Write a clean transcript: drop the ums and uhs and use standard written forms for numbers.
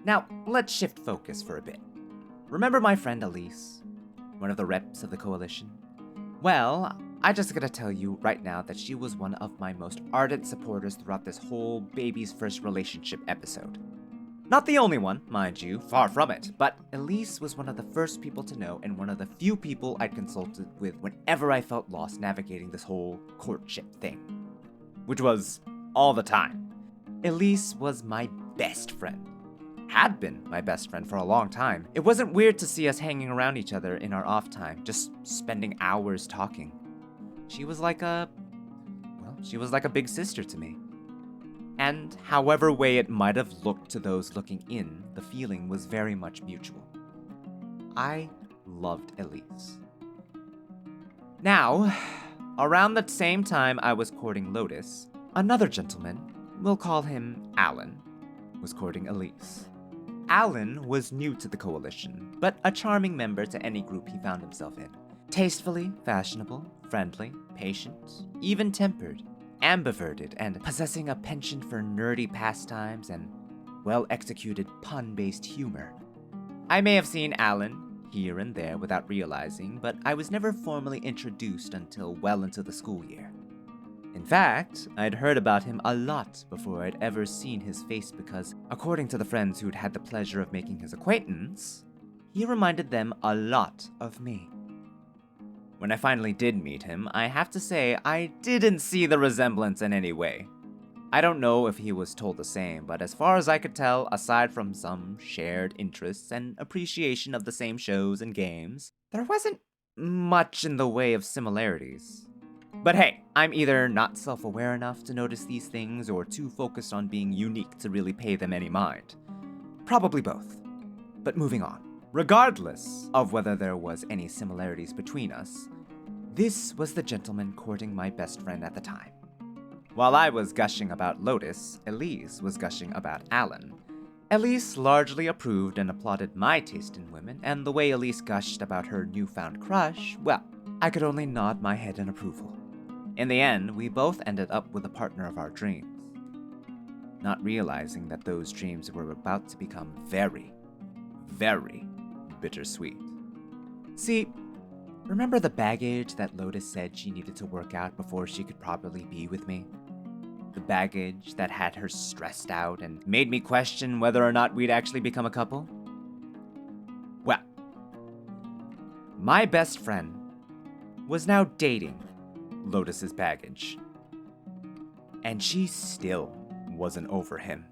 Now, let's shift focus for a bit. Remember my friend Elise? One of the reps of the coalition? Well, I just gotta tell you right now that she was one of my most ardent supporters throughout this whole baby's first relationship episode. Not the only one, mind you, far from it, but Elise was one of the first people to know and one of the few people I'd consulted with whenever I felt lost navigating this whole courtship thing. Which was all the time. Elise was my best friend. Had been my best friend for a long time. It wasn't weird to see us hanging around each other in our off time, just spending hours talking. She was like a big sister to me. And however way it might have looked to those looking in, the feeling was very much mutual. I loved Elise. Now, around the same time I was courting Lotus, another gentleman, we'll call him Alan, was courting Elise. Alan was new to the coalition, but a charming member to any group he found himself in. Tastefully, fashionable, friendly, patient, even-tempered, ambiverted, and possessing a penchant for nerdy pastimes and well-executed pun-based humor. I may have seen Alan here and there without realizing, but I was never formally introduced until well into the school year. In fact, I'd heard about him a lot before I'd ever seen his face because, according to the friends who'd had the pleasure of making his acquaintance, he reminded them a lot of me. When I finally did meet him, I have to say I didn't see the resemblance in any way. I don't know if he was told the same, but as far as I could tell, aside from some shared interests and appreciation of the same shows and games, there wasn't much in the way of similarities. But hey, I'm either not self-aware enough to notice these things or too focused on being unique to really pay them any mind. Probably both. But moving on. Regardless of whether there was any similarities between us, this was the gentleman courting my best friend at the time. While I was gushing about Lotus, Elise was gushing about Alan. Elise largely approved and applauded my taste in women, and the way Elise gushed about her newfound crush, well, I could only nod my head in approval. In the end, we both ended up with a partner of our dreams, not realizing that those dreams were about to become very, very bittersweet. See, remember the baggage that Lotus said she needed to work out before she could properly be with me? The baggage that had her stressed out and made me question whether or not we'd actually become a couple? Well, my best friend was now dating Lotus's baggage, and she still wasn't over him.